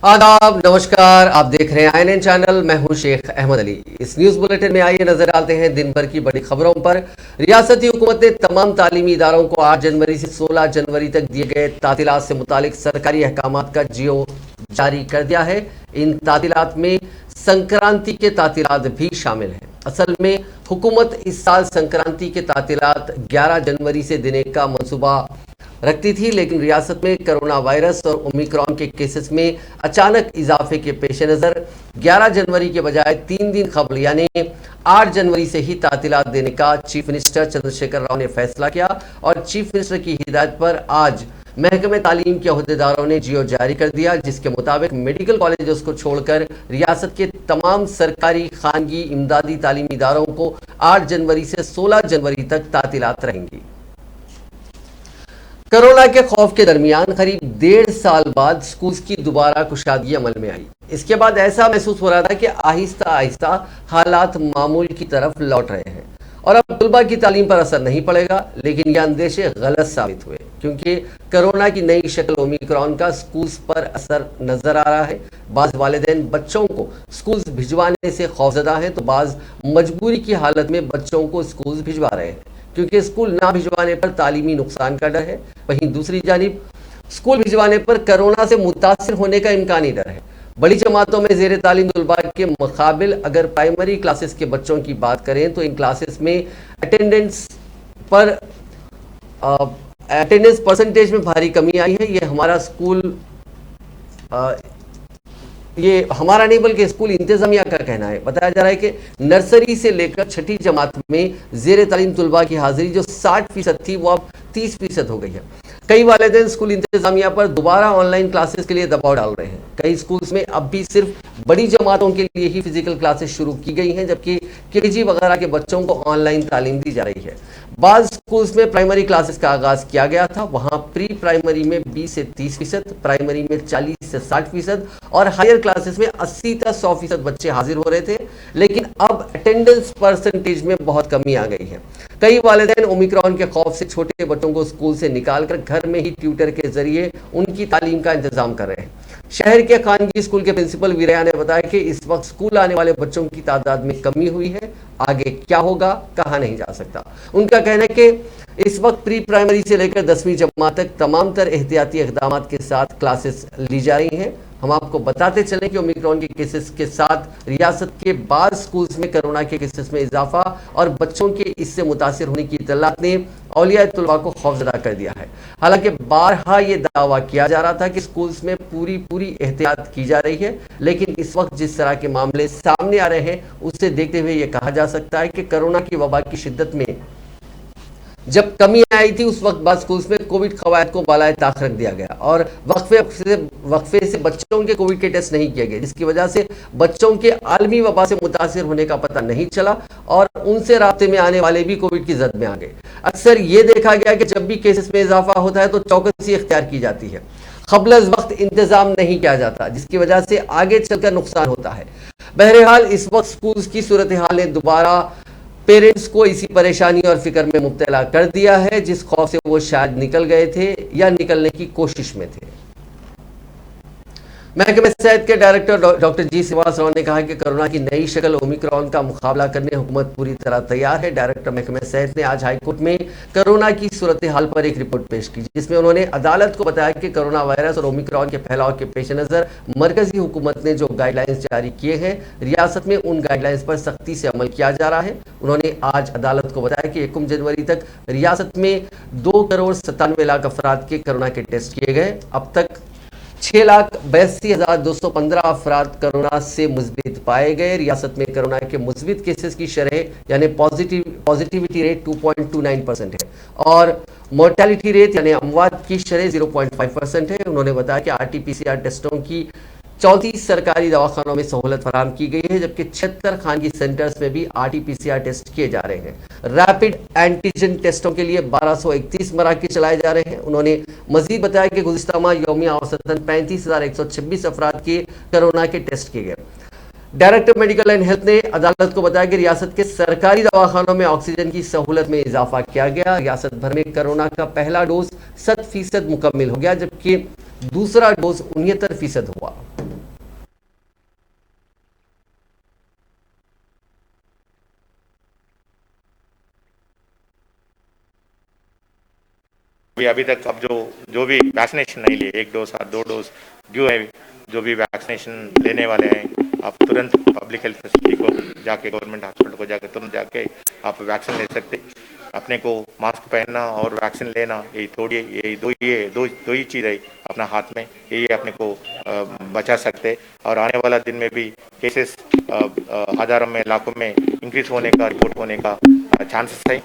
आदाब, नमस्कार। आप देख रहे हैं INN चैनल। मैं हूं शेख अहमद अली। इस न्यूज बुलेटिन में आइए नजर डालते हैं दिन भर की बड़ी खबरों पर। रियासती हुकूमत ने तमाम तालीमी इदारों को 8 जनवरी से 16 जनवरी तक दिए गए तातीलात से मुतालिक सरकारी अहकामात का जियो जारी कर दिया है। इन तातीलात में संक्रांति के तातीलात भी शामिल हैं। असल में हुकूमत इस साल संक्रांति के तातीलात 11 जनवरी से देने का मंसूबा रखती थी, लेकिन रियासत में कोरोना वायरस और ओमिक्रॉन के केसेस में अचानक इजाफे के पेश नज़र 11 जनवरी के बजाय 3 दिन कबल यानी 8 जनवरी से ही तातीलात देने का चीफ मिनिस्टर चंद्रशेखर राव ने फैसला किया और चीफ मिनिस्टर की हिदायत पर आज महकमे तालीम के अहदेदारों ने जियो जारी कर दिया, जिसके मुताबिक मेडिकल कॉलेजेस को छोड़कर रियासत के तमाम सरकारी, खानगी, इमदादी तालीमी इदारों को 8 जनवरी से 16 जनवरी तक तातीलात रहेंगी। कोरोना के खौफ के दरमियान करीब 1.5 साल बाद स्कूल की दोबारा कुशादगी अमल में आई। इसके बाद ऐसा महसूस हो रहा था कि आहिस्ता आहिस्ता हालात मामूल की तरफ लौट रहे हैं और अब तलबा की तालीम पर असर नहीं पड़ेगा, लेकिन ये अंदेशे गलत साबित हुए क्योंकि कोरोना की नई शक्ल ओमिक्रॉन का स्कूल पर असर नजर आ रहा है। बाज़ वालिदैन बच्चों को स्कूल भिजवाने से खौफजदा हैं, तो बाज़ मजबूरी की हालत में बच्चों को स्कूल भिजवा रहे हैं क्योंकि स्कूल ना भिजवाने पर तालीमी नुकसान का डर है। वहीं दूसरी जानिब स्कूल भिजवाने पर कोरोना से मुतासिर होने का इम्कानी डर है। बड़ी जमातों में जेर तालीम तलबा के मुकाबिल अगर प्राइमरी क्लासेस के बच्चों की बात करें तो इन क्लासेस में अटेंडेंस परसेंटेज में भारी कमी आई है। ये हमारा नहीं बल्कि स्कूल इंतजामिया का कहना है। बताया जा रहा है कि नर्सरी से लेकर 6ठी जमात में जेर तालीम तलबा की हाजिरी जो 60% थी वो अब 30% हो गई है। कई वालिदैन स्कूल इंतजामिया पर दोबारा ऑनलाइन क्लासेस के लिए दबाव डाल रहे हैं। कई स्कूल्स में अब भी सिर्फ बड़ी जमातों के लिए ही फिजिकल क्लासेस शुरू की गई हैं, जबकि केजी वगैरह के बच्चों को ऑनलाइन तालीम दी जा रही है। बाज़ स्कूल्स में प्राइमरी क्लासेस का आगाज किया गया था, वहां प्री प्राइमरी में 20 से 30%, प्राइमरी में 40 से 60% और हायर क्लासेस में 80 से 100% बच्चे हाजिर हो रहे थे, लेकिन अब अटेंडेंस परसेंटेज में बहुत कमी आ गई है। कई वालिदैन ओमिक्रॉन के खौफ से छोटे बच्चों को स्कूल से निकालकर घर में ही ट्यूटर के जरिए उनकी तालीम का इंतजाम कर रहे हैं। शहर के खानगी स्कूल के प्रिंसिपल वीरया ने बताया कि इस वक्त स्कूल आने वाले बच्चों की तादाद में कमी हुई है। आगे क्या होगा कहा नहीं जा सकता। उनका कहना है कि इस वक्त प्री प्राइमरी से लेकर 10वीं जमात तक तमाम तर एहतियाती इक़दाम के साथ क्लासेस ली जा रही हैं। हम आपको बताते चलें कि ओमिक्रॉन के केसेस के साथ रियासत के बाद स्कूल्स में कोरोना के केसेस में इजाफा और बच्चों के इससे मुतासिर होने की इत्तलात ने औलिया तलबा को खौफजदा कर दिया है। हालांकि बारहा ये दावा किया जा रहा था कि स्कूल्स में पूरी एहतियात की जा रही है, लेकिन इस वक्त जिस तरह के मामले सामने आ रहे हैं उससे देखते हुए ये कहा जा सकता है कि कोरोना की वबा की शिद्दत में जब कमी आई थी उस वक्त बाद स्कूल्स में कोविड कवायद को बालाए ताख रख दिया गया और वक्फे से बच्चों के कोविड के टेस्ट नहीं किए गए, जिसकी वजह से बच्चों के आलमी वबा से मुतासिर होने का पता नहीं चला और उनसे राब्ते में आने वाले भी कोविड की जद में आ गए। अक्सर ये देखा गया कि जब भी केसेस में इजाफा होता है तो चौकसी इख्तियार की जाती है, क़ब्ल वक्त इंतजाम नहीं किया जाता, जिसकी वजह से आगे चलकर नुकसान होता है। बहरहाल इस वक्त स्कूल्स की सूरत हाल ने दोबारा पेरेंट्स को इसी परेशानी और फिक्र में मुब्तला कर दिया है जिस खौफ से वो शायद निकल गए थे या निकलने की कोशिश में थे। महकमे सेहत के डायरेक्टर डॉक्टर जी श्रीवास्तव ने कहा कि कोरोना की नई शक्ल ओमिक्रॉन का मुकाबला करने हुकूमत पूरी तरह तैयार है। डायरेक्टर महकमे सेहत ने आज हाईकोर्ट में कोरोना की सूरत हाल पर एक रिपोर्ट पेश की, जिसमें उन्होंने अदालत को बताया कि कोरोना वायरस और ओमिक्रॉन के फैलाव के पेश नज़र मरकजी हुकूमत ने जो गाइडलाइंस जारी किए हैं, रियासत में उन गाइडलाइंस पर सख्ती से अमल किया जा रहा है। उन्होंने आज अदालत को बताया कि 1 जनवरी तक रियासत में 2,97,00,000 अफराद के कोरोना के टेस्ट किए गए। अब तक 6,82,215 अफराद कोरोना से मुस्बित पाए गए। रियासत में कोरोना के मुस्बित केसेस की शरह यानी पॉजिटिविटी रेट 2.29% है और मोर्टेलिटी रेट यानी अमवात की शरह 0.5% है। उन्होंने बताया कि RT-PCR टेस्टों की 34 सरकारी दवाखानों में सहूलत फराहम की गई है, जबकि 76 खानगी सेंटर्स में भी RT-PCR टेस्ट किए जा रहे हैं। रैपिड एंटीजन टेस्टों के लिए 1231 मराकज़ चलाए जा रहे हैं। उन्होंने मजीद बताया कि गुज़िश्ता माह यौमिया औसतन 35,126 अफराद के कोरोना के टेस्ट किए गए। डायरेक्टर मेडिकल एंड हेल्थ ने अदालत को बताया कि रियासत के सरकारी दवाखानों में ऑक्सीजन की सहूलत में इजाफा किया गया। रियासत भर में कोरोना का पहला डोज 100% मुकम्मल हो गया, जबकि दूसरा डोज 69% हुआ। अभी अभी तक अब जो भी वैक्सीनेशन नहीं लिए, 1 डोज और 2 डोज ड्यू है, जो भी वैक्सीनेशन लेने वाले हैं, आप तुरंत पब्लिक हेल्थ फैसिलिटी को जाके, गवर्नमेंट हॉस्पिटल को जाके तुरंत जाके आप वैक्सीन ले सकते। अपने को मास्क पहनना और वैक्सीन लेना, यही दो ही चीज़ है अपना हाथ में, यही अपने को बचा सकते। और आने वाला दिन में भी केसेस हज़ारों में, लाखों में इंक्रीज होने का, रिपोर्ट होने का चांसेस है।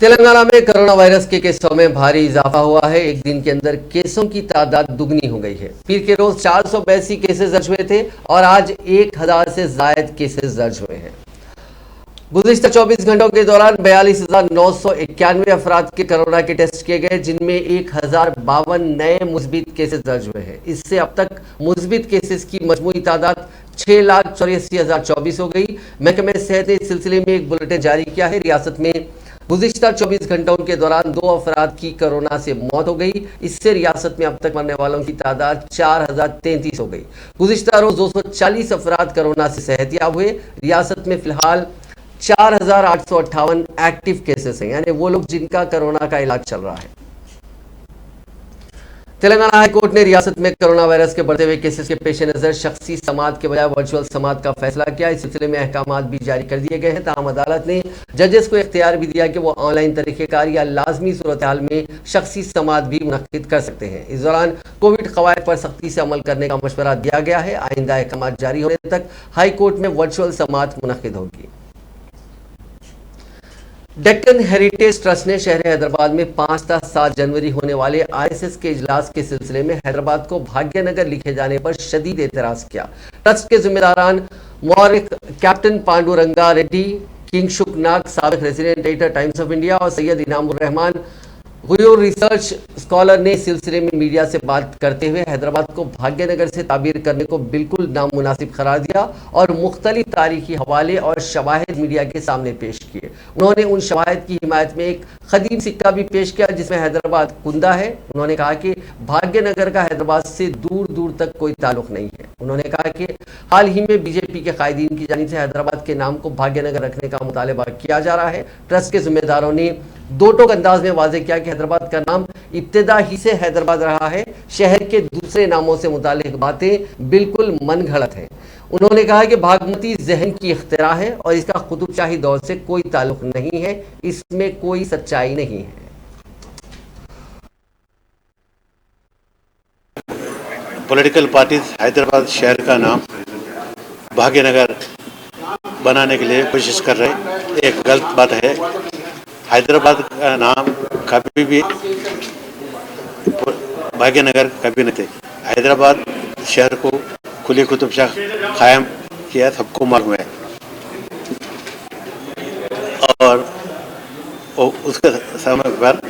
तेलंगाना में कोरोना वायरस के केसों में भारी इजाफा हुआ है। एक दिन के अंदर केसों की तादाद दुगनी हो गई है। पीर के रोज 482 केसेस दर्ज हुए थे और आज 1000 से ज्यादा केसेस दर्ज हुए हैं। गुज़िश्ता 24 घंटों के दौरान 42,991 अफराद के कोरोना के टेस्ट किए गए, जिनमें 1052 नए मुस्बित केसेस दर्ज हुए हैं। इससे अब तक मुस्बित केसेस की मजमूई तादाद 6,84,024 हो गई। महकमे सेहत ने इस सिलसिले में एक बुलेटिन जारी किया है। रियासत में गुज़िश्ता 24 घंटों के दौरान 2 अफराद की कोरोना से मौत हो गई। इससे रियासत में अब तक मरने वालों की तादाद 4033 हो गई। गुज़िश्ता रोज 240 अफराद कोरोना से सेहतयाब हुए। रियासत में फिलहाल 4,858 एक्टिव केसेस हैं, यानी वो लोग जिनका कोरोना का इलाज चल रहा है। तेलंगाना हाई कोर्ट ने रियासत में कोरोना वायरस के बढ़ते हुए केसेस के पेश नजर शख्सी समात के बजाय वर्चुअल समात का फैसला किया। इस सिलसिले में अहकामात भी जारी कर दिए गए हैं। ताहम अदालत ने जजेस को इख्तियार भी दिया कि वो ऑनलाइन तरीकेकार या लाजमी सूरत हाल में शख्सी समात भी मुनक्किद कर सकते हैं। इस दौरान कोविड कवायद पर सख्ती से अमल करने का मशवरा दिया गया है। आइंदा अहकामात जारी होने तक हाई कोर्ट में वर्चुअल समात मुनक्किद होगी। डेक्कन हेरिटेज ट्रस्ट ने शहर हैदराबाद में 5 से 7 जनवरी होने वाले ISS के इजलास के सिलसिले में हैदराबाद को भाग्यनगर लिखे जाने पर शदीद एतराज किया। ट्रस्ट के जिम्मेदारान मौरिक कैप्टन पांडुरंगा रेड्डी, किंग शुक नाग, साबिक resident editor times of India और सैयद इनामुर रहमान हुयूर रिसर्च स्कॉलर ने इस सिलसिले में मीडिया से बात करते हुए हैदराबाद को भाग्यनगर से ताबीर करने को बिल्कुल नामुनासिब करार दिया और मुख्तलिफ तारीखी हवाले और शवाहिद मीडिया के सामने पेश किए। उन्होंने उन शवाहिद की हिमायत में एक कदीम सिक्का भी पेश किया जिसमें हैदराबाद कुंदा है। उन्होंने कहा कि भाग्यनगर का हैदराबाद से दूर दूर तक कोई ताल्लुक नहीं है। उन्होंने कहा कि हाल ही में बीजेपी के कायदीन की जानिब से हैदराबाद के नाम को भाग्यनगर रखने का मुतालबा किया जा रहा है। ट्रस्ट के जिम्मेदारों ने दो टोक अंदाज में वाज़ेह किया कि हैदराबाद का नाम इब्तिदा ही से हैदराबाद रहा है। शहर के दूसरे नामों से मुताल्लिक बातें बिल्कुल मनगढ़ंत हैं। उन्होंने कहा कि भागमती जहन की इख्तिरा है और इसका कुतुबशाही दौर से कोई ताल्लुक नहीं है, इसमें कोई सच्चाई नहीं है। पॉलिटिकल पार्टीज हैदराबाद शहर का नाम भाग्यनगर बनाने के लिए कोशिश कर रहे हैं, एक गलत बात है। हैदराबाद का नाम कभी भी भाग्यनगर कभी नहीं थे। हैदराबाद शहर को कुली कुतुब शाह कायम किया, सबको मालूम है। और उसके समय पर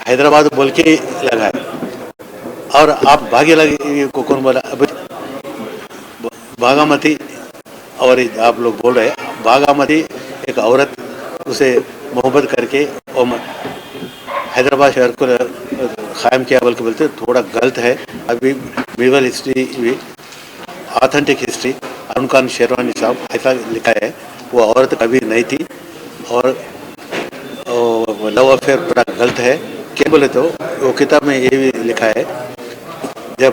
हैदराबाद बोल के लगाए। और आप भाग्य को कौन बोला? अभी भागामती, और आप लोग बोल रहे हैं भागामती एक औरत, उसे मोहब्बत करके और हैदराबाद शहर को कायम किया बल्कि बोलते थोड़ा गलत है। अभी मिडल हिस्ट्री भी, ऑथेंटिक हिस्ट्री, अरुण खान शेरवानी साहब ऐसा लिखा है, वो औरत कभी नहीं थी। और लव अफेयर बड़ा गलत है। क्या बोले तो वो किताब में ये भी लिखा है, जब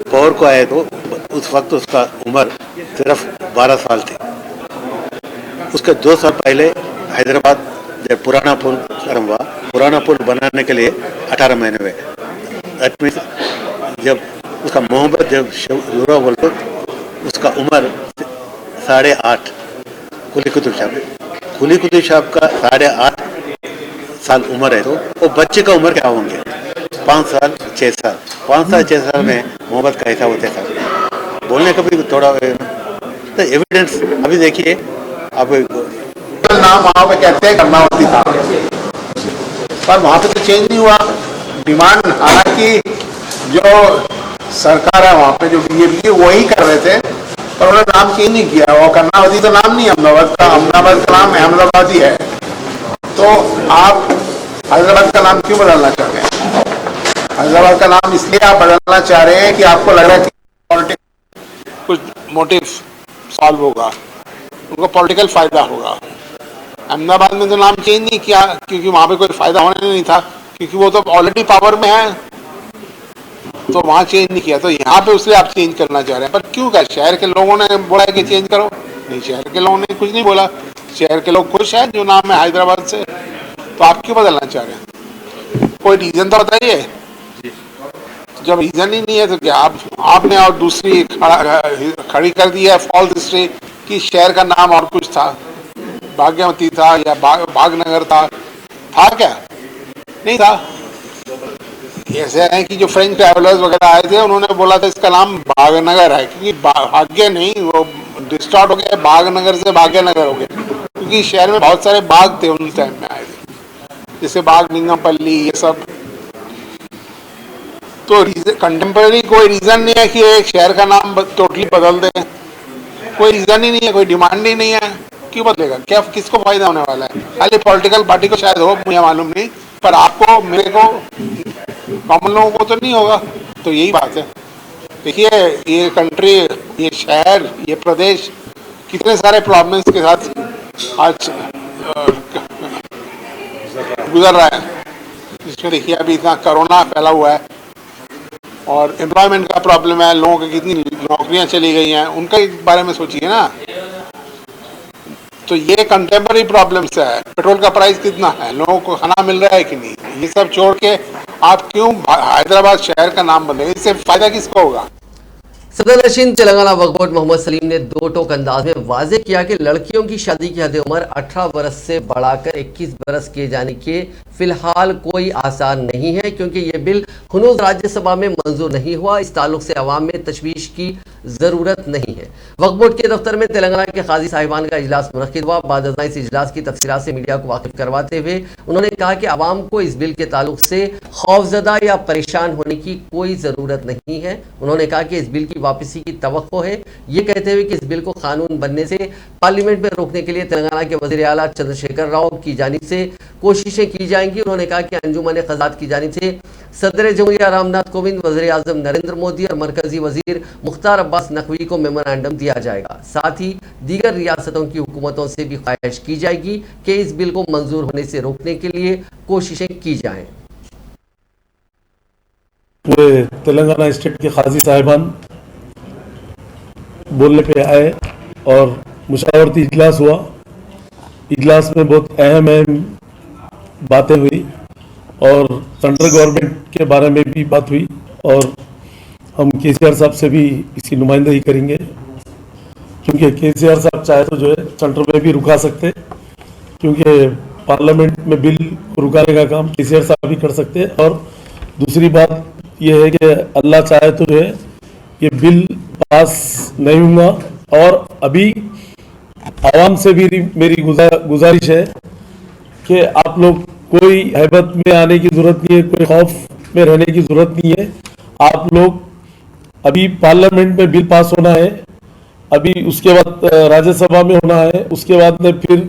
पावर को आए तो उस वक्त उसका उम्र सिर्फ 12 साल थी। उसके 2 साल पहले हैदराबाद जब पुराना पुल खत्म हुआ, पुराना पुल बनाने के लिए 18 महीने हुए। दैट मीन्स जब उसका मोहब्बत जब शुरू बोलते उसका उम्र 8.5 कुली कुतुब साहब का 8.5 साल उम्र है। तो वो बच्चे का उम्र क्या होंगे? 5 साल 6 साल। 5 साल 6 साल में मोहब्बत कैसा होता था? बोलने का भी थोड़ा तो एविडेंस अभी देखिए। अब नाम वहाँ पे कहते हैं कर्णावती था, पर वहाँ पे तो चेंज नहीं हुआ डिमांड। हालांकि जो सरकार है वहाँ पे, जो बीजेपी की, वही कर रहे थे, पर उन्होंने नाम चेंज नहीं किया। वो कर्णावती तो नाम नहीं, अहमदाबाद का नाम अहमदाबादी है। तो आप हैदराबाद का नाम क्यों बदलना चाह रहे हैं? हैदराबाद का नाम इसलिए आप बदलना चाह रहे हैं कि आपको लग रहा है कि पॉलिटिक्स कुछ मोटिव सॉल्व होगा, उनको पॉलिटिकल फायदा होगा। अहमदाबाद में तो नाम चेंज नहीं किया क्योंकि वहाँ पे कोई फायदा होने नहीं था, क्योंकि वो तो ऑलरेडी पावर में है, तो वहाँ चेंज नहीं किया। तो यहाँ पे उसलिए आप चेंज करना चाह रहे हैं, पर क्यों? क्या शहर के लोगों ने बोला है कि चेंज करो? नहीं, शहर के लोगों ने कुछ नहीं बोला, शहर के लोग खुश हैं जो नाम है हैदराबाद से, तो आप क्यों बदलना चाह रहे हैं? कोई रीजन तो बताइए। जब रीजन ही नहीं है तो क्या आपने और दूसरी खड़ी कर दी है फॉल्स हिस्ट्री कि शहर का नाम और कुछ था, भाग्यवती था या भागनगर था क्या? नहीं था। ऐसे है कि जो फ्रेंच ट्रैवलर्स वगैरह आए थे उन्होंने बोला था इसका नाम भागनगर है, क्योंकि भाग्य नहीं, वो डिस्टॉर्ट हो गया, भागनगर से भाग्यनगर हो गया, क्योंकि शहर में बहुत सारे बाग थे उन टाइम में आए थे, जैसे बाग निंगमपल्ली ये सब। तो कंटेम्पररी कोई रीजन नहीं है कि एक शहर का नाम टोटली बदल दे, कोई रीजन ही नहीं है, कोई डिमांड ही नहीं है, क्यों बदलेगा? क्या किसको फायदा होने वाला है? खाली पॉलिटिकल पार्टी को शायद हो, मुझे मालूम नहीं, पर आपको, मेरे को, कॉमन लोगों को तो नहीं होगा। तो यही बात है। देखिए, ये कंट्री, ये शहर, ये प्रदेश कितने सारे प्रॉब्लम्स के साथ आज गुजर रहा है, जिसमें देखिए अभी इतना कोरोना फैला हुआ है और एम्प्लॉयमेंट का प्रॉब्लम है, लोगों की कितनी नौकरियां चली गई हैं, उनके बारे में सोचिए ना। तो ये कंटेम्पररी प्रॉब्लम्स है। पेट्रोल का प्राइस कितना है, लोगों को खाना मिल रहा है कि नहीं, ये सब छोड़ के आप क्यों हैदराबाद शहर का नाम बदले? इससे फायदा किसको होगा? सदर नशीन तेलंगाना वक्फ बोर्ड मोहम्मद सलीम ने दो टोक अंदाज में वाजे किया कि लड़कियों की शादी की हद उम्र 18 बरस से बढ़ाकर 21 बरस किए जाने के फिलहाल कोई आसार नहीं है, क्योंकि ये बिल हुनूज राज्यसभा में मंजूर नहीं हुआ। इस ताल्लुक से अवाम में तशवीश की ज़रूरत नहीं है। वक्फ बोर्ड के दफ्तर में तेलंगाना के काजी साहिबान का इजलास मुनक्किद हुआ। बाद इस इजलास की तफसीलात से मीडिया को वाकिफ करवाते हुए उन्होंने कहा कि अवाम को इस बिल के ताल्लुक से खौफजदा या परेशान होने की कोई ज़रूरत नहीं है। उन्होंने कहा कि इस बिल की वापसी की तवक्को है, ये कहते हुए कि इस बिल को कानून बनने से पार्लियामेंट में रोकने के लिए तेलंगाना के वज़ीर आला चंद्रशेखर राव की जानिब से कोशिशें की जाएंगी। उन्होंने कहा कि अंजुमन ख़ज़ात की जानिब से सदर जमहूरिया रामनाथ कोविंद, वज़ीर आज़म नरेंद्र मोदी और मरकजी वज़ीर मुख्तार अब्बास नकवी को मेमोरेंडम दिया जाएगा। साथ ही दीगर रियासतों की हुकूमतों से भी ख्वाहिश की जाएगी कि इस बिल को मंजूर होने से रोकने के लिए कोशिशें की जाएं। तेलंगाना स्टेट के काजी साहिबान बोलने पे आए और मुशावरती इजलास हुआ। इजलास में बहुत अहम बातें हुई और सेंट्रल गवर्नमेंट के बारे में भी बात हुई और हम केसीआर साहब से भी इसकी नुमाइंदगी करेंगे, क्योंकि केसीआर साहब चाहे तो जो है सेंटर में भी रुका सकते, क्योंकि पार्लियामेंट में बिल रुकाने का काम केसीआर साहब भी कर सकते हैं। और दूसरी बात यह है कि अल्लाह चाहे तो जो है ये बिल पास नहीं होगा। और अभी आवाम से भी मेरी गुजारिश है कि आप लोग कोई हैबत में आने की ज़रूरत नहीं है, कोई खौफ में रहने की ज़रूरत नहीं है। आप लोग अभी पार्लियामेंट में बिल पास होना है, अभी उसके बाद राज्यसभा में होना है, उसके बाद में फिर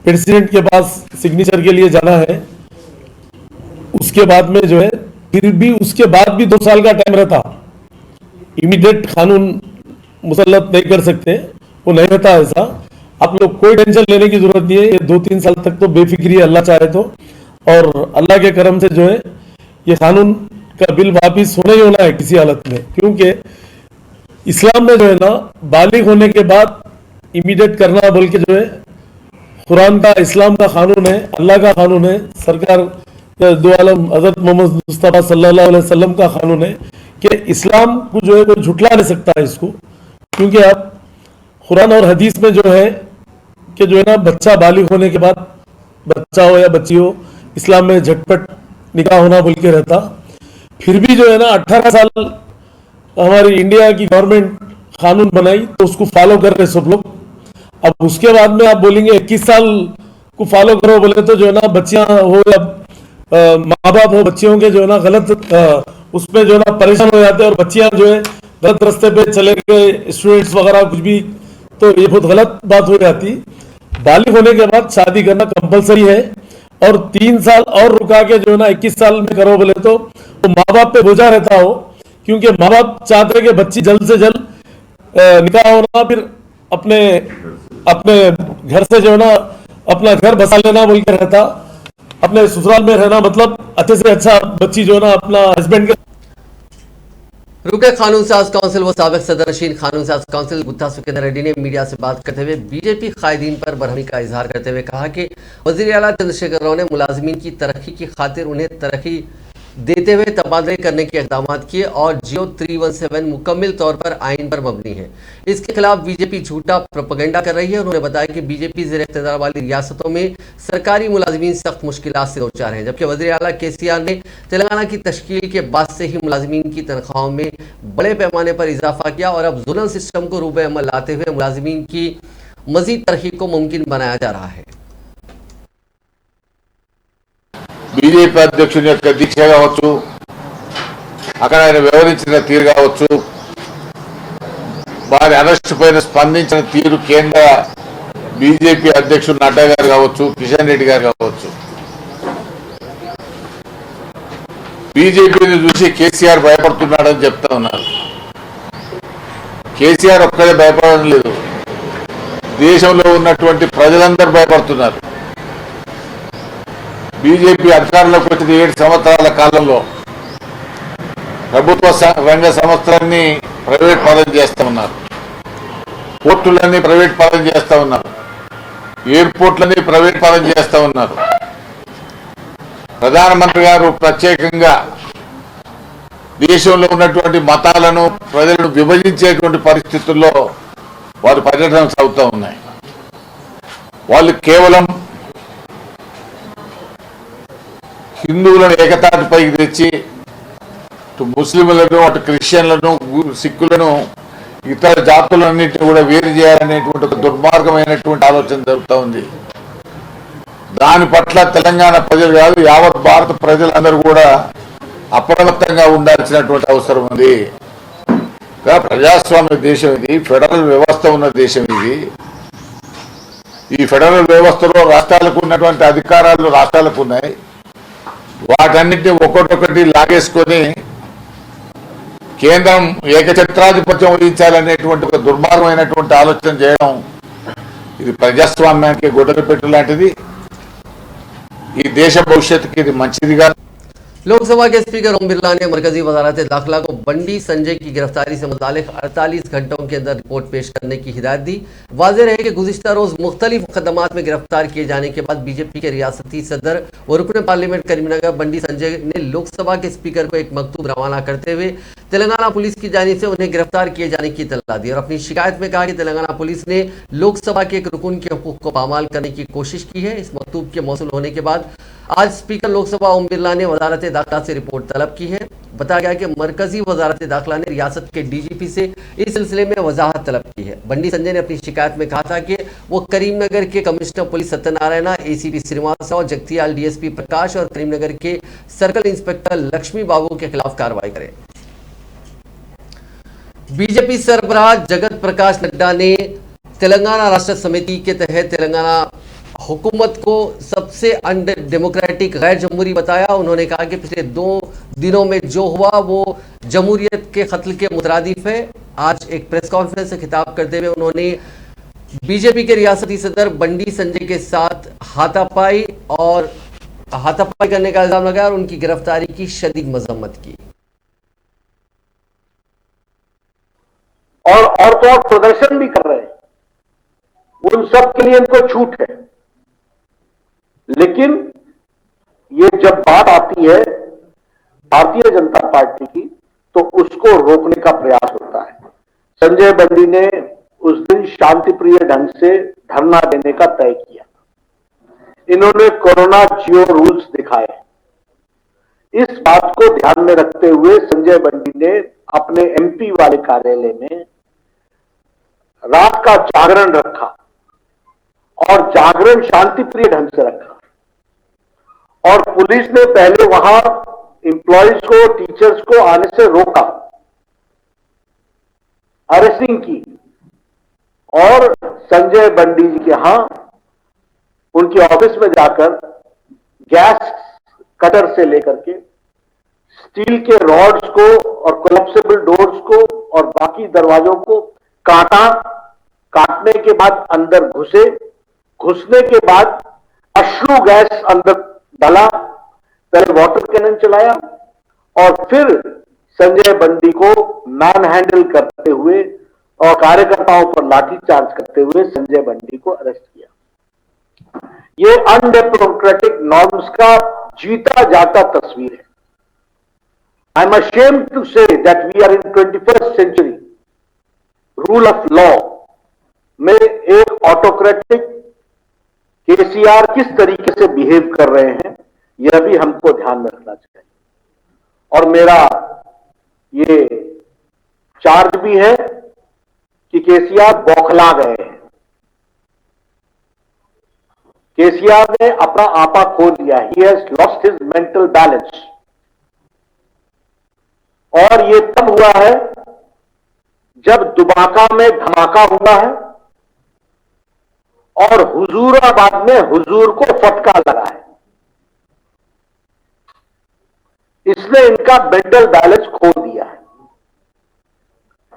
प्रेसिडेंट के पास सिग्नेचर के लिए जाना है, उसके बाद में जो है फिर भी उसके बाद भी 2 साल का टाइम रहता। इमीडिएट कानून मुसल्लत नहीं कर सकते, वो नहीं रहता ऐसा। आप लोग कोई टेंशन लेने की जरूरत नहीं है। ये 2-3 साल तक तो बेफिक्री है, अल्लाह चाहे तो, और अल्लाह के करम से जो है ये कानून का बिल वापिस होना ही होना है किसी हालत में, क्योंकि इस्लाम में जो है ना बालिग होने के बाद इमीडिएट करना बोल के जो है कुरान का, इस्लाम का कानून है, अल्लाह का कानून है, सरकार दो आलम हजरत मोहम्मद मुस्तफा सल्लल्लाहु अलैहि वसल्लम का कानून है कि इस्लाम को जो है कोई झुटला नहीं सकता है इसको। क्योंकि आप कुरान और हदीस में जो है कि जो है ना बच्चा बालिग होने के बाद, बच्चा हो या बच्ची हो, इस्लाम में झटपट निकाह होना बोल के रहता। फिर भी जो है ना 18 साल हमारी इंडिया की गवर्नमेंट कानून बनाई तो उसको फॉलो कर रहे सब लोग। अब उसके बाद में आप बोलेंगे 21 साल को फॉलो करो बोले तो जो है ना बच्चियां हो या माँ बाप हो, बच्चियों के जो है ना गलत उसमें जो है ना परेशान हो जाते हैं और बच्चियां जो है गलत रास्ते पे चले गए, स्टूडेंट्स वगैरह कुछ भी, तो ये बहुत गलत बात हो जाती। बालिग होने के बाद शादी करना कंपलसरी है और 3 साल और रुका के जो है ना 21 साल में करो बोले तो माँ बाप पे बोझा रहता हो, क्योंकि माँ बाप चाहते हैं कि बच्ची जल्द से जल्द निकाह होना, फिर अपने घर से जो है ना अपना घर बसा लेना बोल के रहता, अपने ससुराल में रहना मतलब अच्छे से अच्छा बच्ची जो ना अपना हस्बैंड के रुके कानून साज काउंसिल व साबिक सदर नशीन कानून साज काउंसिल गुत्ता सुखेंद्र रेड्डी ने मीडिया से बात करते हुए बीजेपी कायदीन पर बरहमी का इजहार करते हुए कहा कि वजीर आला चंद्रशेखर राव ने मुलाजमीन की तरक्की की खातिर उन्हें तरक्की देते हुए तबादले करने के इकदाम किए और जियो 317 मुकम्मल तौर पर आइन पर मबनी है। इसके खिलाफ बीजेपी झूठा प्रोपेगेंडा कर रही है। उन्होंने बताया कि बीजेपी ज़ेर इख्तियार वाली रियासतों में सरकारी मुलाजमीन सख्त मुश्किलात से दो चार हैं, जबकि वज़ीर आला केसीआर ने तेलंगाना की तश्कील के बाद से ही मुलाजमीन की तनख्वाहों में बड़े पैमाने पर इजाफा किया और अब जुल्म सिस्टम को रूबे अमल लाते हुए मुलाजमीन की मजीद तरक्की को मुमकिन बनाया जा रहा है। బీజేపీ అధ్యక్షుని యొక్క దీక్ష కావచ్చు, అక్కడ ఆయన వ్యవహరించిన తీరు కావచ్చు, వారి అరెస్ట్ పైన స్పందించిన తీరు కేంద్ర బీజేపీ అధ్యక్షుడు నడ్డా గారు కావచ్చు, కిషన్ రెడ్డి గారు కావచ్చు, బీజేపీని చూసి కేసీఆర్ భయపడుతున్నాడని చెప్తా ఉన్నారు. కేసీఆర్ ఒక్కడే భయపడడం లేదు, దేశంలో ఉన్నటువంటి ప్రజలందరూ భయపడుతున్నారు. బీజేపీ అధికారంలోకి వచ్చిన 7 సంవత్సరాల కాలంలో ప్రభుత్వ రంగ సంస్థలన్నీ ప్రైవేట్ పరం చేస్తూ ఉన్నారు, పోర్టులన్నీ ప్రైవేట్ పరం చేస్తూ ఉన్నారు, ఎయిర్పోర్ట్లన్నీ ప్రైవేట్ పరం చేస్తూ ఉన్నారు. ప్రధానమంత్రి గారు ప్రత్యేకంగా దేశంలో ఉన్నటువంటి మతాలను ప్రజలను విభజించేటువంటి పరిస్థితుల్లో వారు పర్యటన సాగుతూ ఉన్నాయి. వాళ్ళు కేవలం హిందువులను ఏకతాటిపైకి తెచ్చి అటు ముస్లింలను, అటు క్రిస్టియన్లను, సిక్కులను, ఇతర జాతులన్నింటినీ కూడా వేరు చేయాలనేటువంటి ఒక దుర్మార్గమైనటువంటి ఆలోచన జరుగుతూ ఉంది. దాని పట్ల తెలంగాణ ప్రజలు కాదు, యావత్ భారత ప్రజలందరూ కూడా అప్రమత్తంగా ఉండాల్సినటువంటి అవసరం ఉంది. ప్రజాస్వామ్య దేశం ఇది, ఫెడరల్ వ్యవస్థ ఉన్న దేశం ఇది. ఈ ఫెడరల్ వ్యవస్థలో రాష్ట్రాలకు ఉన్నటువంటి అధికారాలు రాష్ట్రాలకు ఉన్నాయి. వాటన్నిటిని ఒక్కొక్కటి లాగేసుకొని కేంద్రం ఏకఛత్రాధిపత్యం వహించాలనేటువంటి ఒక దుర్మార్గమైనటువంటి ఆలోచన చేయడం ఇది ప్రజాస్వామ్యానికి గొడ్డలిపెట్టు లాంటిది. ఈ దేశ భవిష్యత్తుకి ఇది మంచిదిగా. लोकसभा के स्पीकर ओम बिरला ने मरकजी वजारत दाखिला को बंडी संजय की गिरफ्तारी से मुतालिक 48 घंटों के अंदर रिपोर्ट पेश करने की हिदायत दी। वाज़ेह रहे कि गुज़िश्ता रोज़ मुख्तलिफ मुकदमात में गिरफ्तार किए जाने के बाद बीजेपी के रियासती सदर और रुकन पार्लियामेंट करीमनगर बंडी संजय ने लोकसभा के स्पीकर को एक मकतूब रवाना करते हुए तेलंगाना पुलिस की जानिब से उन्हें गिरफ्तार किए जाने की इत्तला दी और अपनी शिकायत में कहा कि तेलंगाना पुलिस ने लोकसभा के एक रुकन के हुकूक को पामाल करने की कोशिश की है। इस मकतूब के मौसूल होने के बाद आज स्पीकर लोकसभा ओम बिरला ने वजारत दाखिला से रिपोर्ट तलब की है। बताया गया कि मरकजी वजारत दाखिला ने रियासत के डीजीपी से इस सिलसिले में वजाहत तलब की है। बंडी संजय ने अपनी शिकायत में कहा था कि वो करीमनगर के commissioner police Satyanarayana, ACP Srinivas, Jagtial DSP Prakash और करीमनगर के सर्कल इंस्पेक्टर लक्ष्मी बाबू के खिलाफ कार्रवाई करें। बीजेपी सरबराह जगत प्रकाश नड्डा ने तेलंगाना राष्ट्र समिति के तहत तेलंगाना हुकूमत को सबसे अंडर डेमोक्रेटिक गैर जमहूरी बताया। उन्होंने कहा कि पिछले 2 दिनों में जो हुआ वो जमहूरियत के कत्ल के मुतरादिफ है। आज एक प्रेस कॉन्फ्रेंस से खिताब करते हुए उन्होंने बीजेपी के रियासती सदर बंडी संजय के साथ हाथापाई करने का इल्जाम लगाया और उनकी गिरफ्तारी की शदीद मजम्मत की। और तो और प्रदर्शन भी कर रहे हैं, उन सब के लिए इनको छूट है। लेकिन ये जब बात आती है भारतीय जनता पार्टी की तो उसको रोकने का प्रयास होता है। संजय बंडी ने उस दिन शांतिप्रिय ढंग से धरना देने का तय किया। इन्होंने कोरोना जियो रूल्स दिखाए। इस बात को ध्यान में रखते हुए संजय बंडी ने अपने एमपी वाले कार्यालय में रात का जागरण रखा और जागरण शांतिप्रिय ढंग से रखा और पुलिस ने पहले वहां एम्प्लॉयज को, टीचर्स को आने से रोका, अरेस्टिंग की और संजय बंडी जी के यहां उनके ऑफिस में जाकर गैस कटर से लेकर के स्टील के रॉड्स को और कोलैप्सिबल डोर्स को और बाकी दरवाजों को काटा। काटने के बाद अंदर घुसने के बाद मशरू गैस अंदर डाला, पहले वाटर कैनन चलाया और फिर संजय बंडी को मैन हैंडल करते हुए और कार्यकर्ताओं पर लाठीचार्ज करते हुए संजय बंडी को अरेस्ट किया। ये अनडेमोक्रेटिक नॉर्म्स का जीता जाता तस्वीर है। I am ashamed to say that we are in 21st century. Rule of law में एक ऑटोक्रेटिक केसीआर किस तरीके से बिहेव कर रहे हैं, यह भी हमको ध्यान में रखना चाहिए। और मेरा ये चार्ज भी है कि केसीआर बौखला गए हैं। केसीआर ने अपना आपा खो दिया। He has lost his mental balance. और ये तब हुआ है जब दुबाका में धमाका हुआ है और हुजूराबाद में हुजूर को फटका लगा है। इसने इनका मेंटल बैलेंस खो दिया है।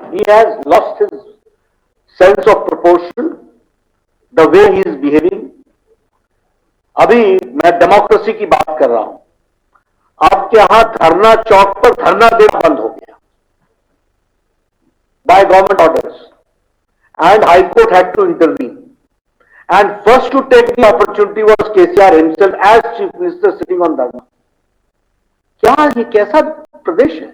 He has lost his sense of proportion, the way he is behaving. अभी मैं डेमोक्रेसी की बात कर रहा हूं। आपके यहां धरना चौक पर धरना देना बंद हो गया by government orders, and High Court had to intervene. And first to take the opportunity was KCR himself as Chief Minister sitting on dharma. क्या ये कैसा प्रदेश है?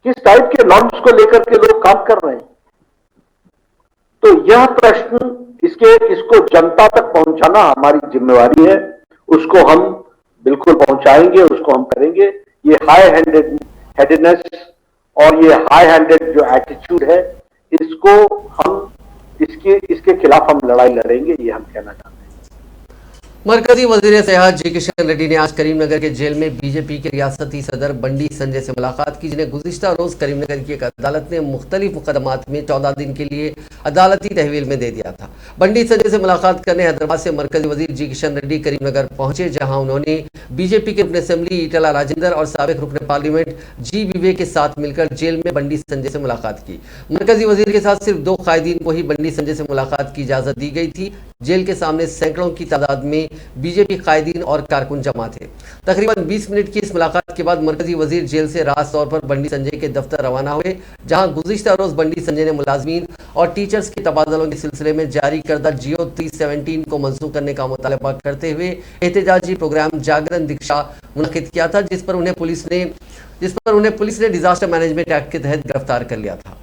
किस टाइप के नॉर्म्स को लेकर के लोग काम कर रहे हैं? तो यह प्रश्न इसको जनता तक पहुंचाना हमारी जिम्मेवारी है। उसको हम बिल्कुल पहुंचाएंगे, उसको हम करेंगे। ये हाई हेडेडनेस और ये हाई हैंडेड जो एटीट्यूड है, इसको हम इसके खिलाफ हम लड़ाई लड़ेंगे, ये हम कहना चाहते हैं। मरकजी वजीर सेहत जी किशन रेड्डी ने आज करीमनगर के जेल में बीजेपी के रियासती सदर बंडी संजय से मुलाकात की, जिन्हें गुज़िश्ता रोज करीमनगर की एक अदालत ने मुख्तलिफ मुकदमात में 14 दिन के लिए अदालती तहवील में दे दिया था। बंडी संजय से मुलाकात करने हैदराबाद से मरकजी वजीर जी किशन रेड्डी करीमनगर पहुंचे, जहां उन्होंने बीजेपी के रुकन असेंबली ईटला राजेंद्र और साबिक रुकन पार्लियामेंट जी विवेक के साथ मिलकर जेल में बंडी संजय से मुलाकात की। मरकजी वजीर के साथ सिर्फ 2 कायदीन को ही बंडी संजय से मुलाकात की इजाजत दी गई थी। जेल के सामने सैकड़ों की तादाद में बीजेपी कायदीन और कारकुन जमा थे। तकरीबन 20 मिनट की इस मुलाकात के बाद मरकजी वजीर जेल से राज तौर पर बंडी संजय के दफ्तर रवाना हुए, जहां गुज़िश्ता रोज बंडी संजय ने मुलाजमीन और टीचर्स के तबादलों के सिलसिले में जारी करदा जियो 317 को मंसूख करने का मुतालबा करते हुए एहतजाजी प्रोग्राम जागरण दीक्षा मुनक़िद किया था, जिस पर उन्हें पुलिस ने डिजास्टर मैनेजमेंट एक्ट के तहत गिरफ्तार कर लिया था।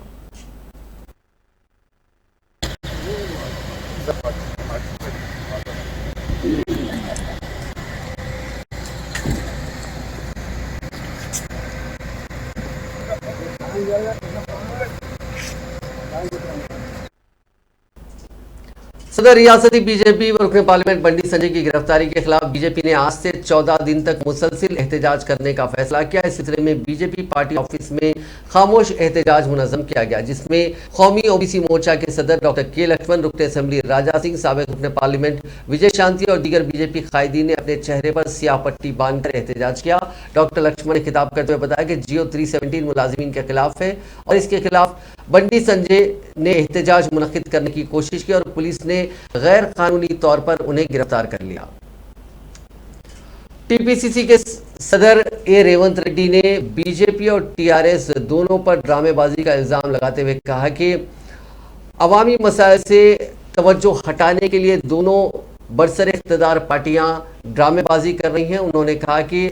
सदर रियासती बीजेपी व रुकन पार्लियामेंट बंडी संजय की गिरफ्तारी के खिलाफ बीजेपी ने आज से 14 दिन तक मुसलसिल एहतजाज करने का फैसला किया। इस सिलसिले में बीजेपी पार्टी ऑफिस में खामोश एहतजाज मुनज़्ज़म किया गया, जिसमें कौमी ओबीसी मोर्चा के सदर डॉक्टर के लक्ष्मण, रुकन असेंबली राजा सिंह, साबिक रुकन पार्लियामेंट विजय शांति और दीगर बीजेपी कायदीन ने अपने चेहरे पर स्याह पट्टी बांधकर एहतजाज किया। डॉक्टर लक्ष्मण ने खिताब करते हुए बताया कि जियो 317 मुलाजिमीन के खिलाफ है और इसके खिलाफ बंडी संजय ने एहतजाज मुनक़िद करने की कोशिश की और पुलिस ने गैर कानूनी तौर पर उन्हें गिरफ्तार कर लिया। टीपीसीसी के सदर ए रेवंत रेड्डी ने बीजेपी और टीआरएस दोनों पर ड्रामेबाजी का इल्जाम लगाते हुए कहा कि अवामी मसाइल से तवज्जो हटाने के लिए दोनों बरसर इख्तिदार पार्टियां ड्रामेबाजी कर रही हैं। उन्होंने कहा कि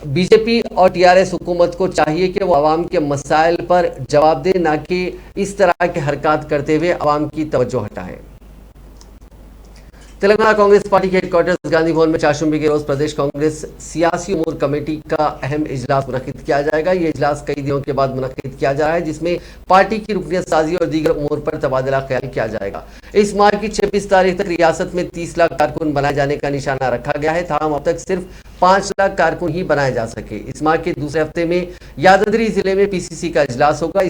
बीजेपी और टीआरएस हुकूमत को चाहिए कि वो आवाम के मसाइल पर जवाब दे, ना कि इस तरह के हरकत करते हुए आवाम की तवज्जो हटाएं। तेलंगाना कांग्रेस पार्टी के हेडक्वार्टर्स गांधी भवन में चाशुंबी के रोज प्रदेश कांग्रेस सियासी उमूर कमेटी का अहम इजलास मुनक़िद किया जाएगा। ये इजलास कई दिनों के बाद मुनक़िद किया जा रहा है, जिसमें पार्टी की रुकनियत साजी और दीगर उमूर पर तबादला ख्याल किया जाएगा। इस माह की 26 तारीख तक रियासत में 30 लाख कारकुन बनाए जाने का निशाना रखा गया है, ताहम अब तक सिर्फ 5 लाख कारकुन ही बनाए जा सके। इस माह के दूसरे हफ्ते में यादगिरी जिले में पीसीसी का इजलास होगा।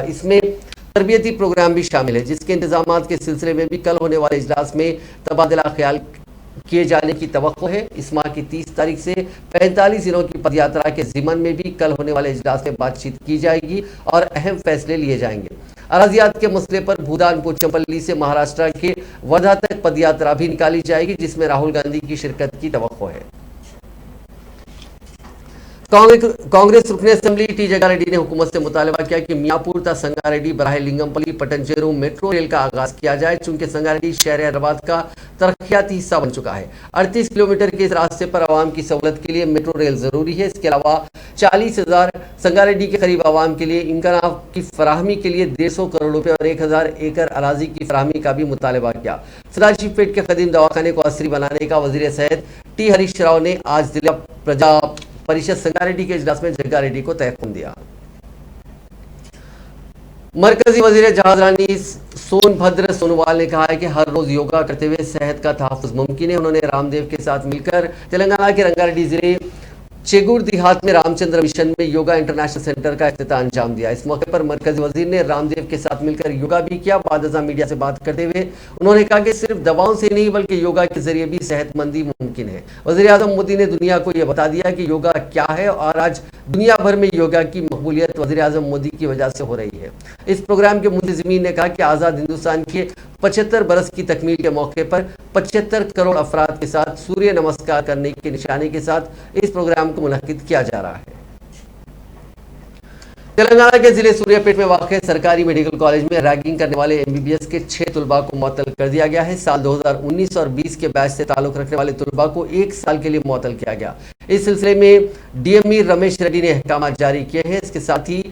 इसमें तरबियती प्रोग्राम भी शामिल है, जिसके इंतजामात के सिलसिले में भी कल होने वाले इजलास में तबादला ख्याल किए जाने की तवक्को है। इस माह की 30 तारीख से 45 जिलों की पदयात्रा के ज़िमन में भी कल होने वाले इजलास में बातचीत की जाएगी और अहम फैसले लिए जाएंगे। अराजियात के मसले पर भूदान पोचमपल्ली से महाराष्ट्र के वर्धा तक पदयात्रा भी निकाली जाएगी, जिसमें राहुल गांधी की शिरकत की तवक्को है। कांग्रेस रुकने असेंबली टी जगारेड्डी ने हुकूमत से मुतालबा किया कि मियापुर ता संगारेड्डी बराहे लिंगमपल्ली पटंचेरू मेट्रो रेल का आगाज किया जाए, चूंकि संगारेड्डी शहर हैदराबाद का तरक्याती हिस्सा बन चुका है। 38 किलोमीटर के इस रास्ते पर आवाम की सहूलत के लिए मेट्रो रेल जरूरी है। इसके अलावा 40,000 संगारेड्डी के करीब आवाम के लिए इम्कान की फराहमी के लिए 150 करोड़ रुपए और 1000 एकड़ अराजी की फराहमी का भी मुतालबा किया। सदाशिवपेट के कदीम दवाखाने को असरी बनाने का वजीर सेहत टी हरीश राव ने आज जिला प्रजा परिषद संगारेड्डी के इजलास में जग्गारेड्डी को तहकुम दिया। मरकजी वजीर जहाजरानी सोनभद्र सोनोवाल ने कहा है कि हर रोज योगा करते हुए सेहत का तहफ्फुज मुमकिन है। उन्होंने रामदेव के साथ मिलकर तेलंगाना के रंगारेड्डी जिले चेगुर देहात में रामचंद्र मिशन में योगा इंटरनेशनल सेंटर का इफ्तिताह अंजाम दिया। इस मौके पर मरकजी वजीर ने रामदेव के साथ मिलकर योगा भी किया। बादशाह मीडिया से बात करते हुए उन्होंने कहा कि सिर्फ दवाओं से नहीं बल्कि योगा के जरिए भी सेहतमंदी मुमकिन है। वजीर आजम मोदी ने दुनिया को यह बता दिया कि योगा क्या है और आज दुनिया भर में योगा की मकबूलियत वजीर आजम मोदी की वजह से हो रही है। इस प्रोग्राम के मुंतजिमीन ने कहा कि आज़ाद हिंदुस्तान के 75 बरस की तकमील के मौके पर 75 करोड़ अफराद के साथ सूर्य नमस्कार करने के निशाने के साथ इस प्रोग्राम को मुनक्किद किया जा रहा है। तेलंगाना के जिले सूर्यापेट में वाक़ सरकारी मेडिकल कॉलेज में रैगिंग करने वाले एमबीबीएस के 6 तुलबा को मुअत्तल कर दिया गया है। साल 2019 और 20 के बैच से ताल्लुक रखने वाले तुलबा को 1 साल के लिए मुअत्तल किया गया। इस सिलसिले में डीएमई रमेश रेड्डी ने अहकाम जारी किए हैं। इसके साथ ही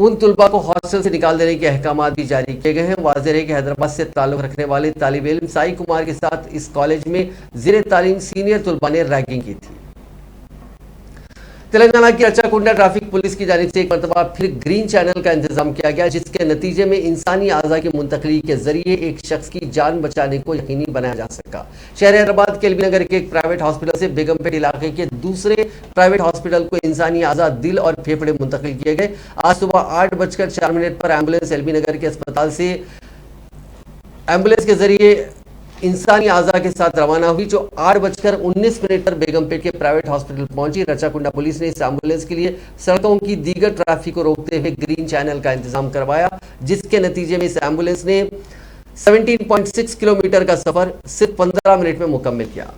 उन तुलबा को हॉस्टल से निकाल देने के अहकाम भी जारी किए गए हैं। वाज़ेह है कि हैदराबाद से ताल्लुक रखने वाले तालिब इल्म साई कुमार के साथ इस कॉलेज में ज़ेरे तालीम सीनियर तुलबा ने रैगिंग की थी। तेलंगाना की रचाकुंडा ट्रैफिक पुलिस की जानिब से एक मरतबा फिर ग्रीन चैनल का इंतजाम किया गया, जिसके नतीजे में इंसानी आज़ा की मुंतकली के जरिए एक शख्स की जान बचाने को यकीनी बनाया जा सका। शहर हैदराबाद के एलबी नगर के एक प्राइवेट हॉस्पिटल से बेगमपेट इलाके के दूसरे प्राइवेट हॉस्पिटल को इंसानी आज़ा, दिल और फेफड़े मुंतकिल किए गए। आज सुबह 8:04 पर एम्बुलेंस एलबी नगर के अस्पताल से एम्बुलेंस के जरिए इंसानी आज़ा के साथ रवाना हुई, जो 8:19 पर बेगमपेट के प्राइवेट हॉस्पिटल पहुंची। रचाकुंडा पुलिस ने इस एम्बुलेंस के लिए सड़कों की दीगर ट्रैफिक को रोकते हुए ग्रीन चैनल का इंतजाम करवाया, जिसके नतीजे में इस एम्बुलेंस ने 17.6 किलोमीटर का सफर सिर्फ 15 मिनट में मुकम्मल किया।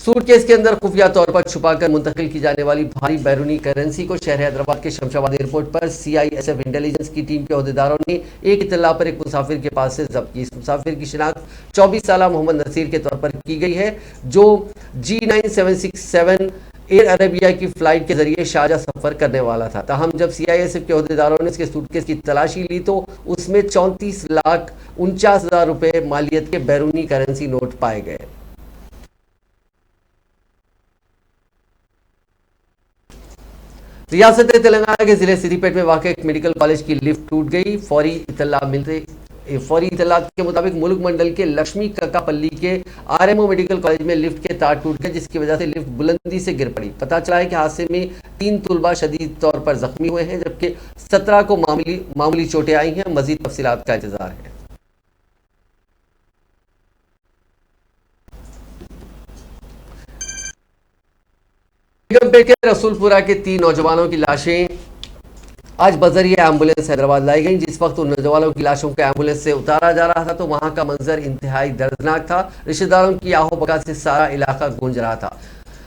सूटकेस के अंदर खुफिया तौर पर छुपाकर मुंतकिल की जाने वाली भारी बैरूनी करेंसी को शहर हैदराबाद के शमशाबाद एयरपोर्ट पर CISF इंटेलिजेंस की टीम के अहदेदारों ने एक इत्तला पर एक मुसाफिर के पास से जब्त की। इस मुसाफिर की शिनाख्त 24 साल मोहम्मद नसीर के तौर पर की गई है, जो G9767 एयर अरेबिया की फ्लाइट के जरिए शारजा सफर करने वाला था। ताहम जब CISF के अहदेदारों ने इसके सूटकेस की तलाशी ली तो उसमें 34,49,000 रुपए मालियत के बैरूनी करेंसी नोट पाए गए। रियासत तेलंगाना के जिले सिद्दीपेट में वाक़ एक मेडिकल कॉलेज की लिफ्ट टूट गई। फौरी इतला के मुताबिक मुल्क मंडल के लक्ष्मी कक्कापल्ली के RMO मेडिकल कॉलेज में लिफ्ट के तार टूट गए, जिसकी वजह से लिफ्ट बुलंदी से गिर पड़ी। पता चला है कि हादसे में 3 तुलबा शदीद तौर पर जख्मी हुए हैं, जबकि 17 को मामूली चोटें आई हैं। मजीद तफसीलात का इंतजार है। बेगमपेट के रसूलपुरा के 3 नौजवानों की लाशें आज बजरिया एम्बुलेंस हैदराबाद लाई गई। जिस वक्त उन नौजवानों की लाशों को एम्बुलेंस से उतारा जा रहा था तो वहां का मंजर इंतहाई दर्दनाक था। रिश्तेदारों की आहो बका से सारा इलाका गूंज रहा था।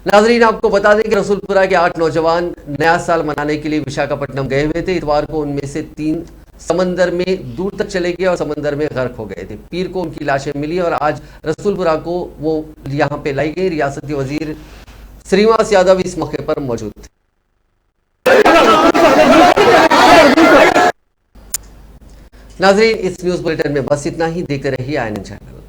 नाजरीन, आपको बता दें कि रसूलपुरा के 8 नौजवान नया साल मनाने के लिए विशाखापट्टनम गए हुए थे। इतवार को उनमें से 3 समंदर में दूर तक चले गए और समंदर में गर्क हो गए थे। पीर को उनकी लाशें मिली और आज रसूलपुरा को वो यहाँ पे लाई गई। रियासती वजीर श्रीनिवास यादव इस मौके पर मौजूद थे। नाजरीन, इस न्यूज बुलेटिन में बस इतना ही। देखते रहिए INN चैनल।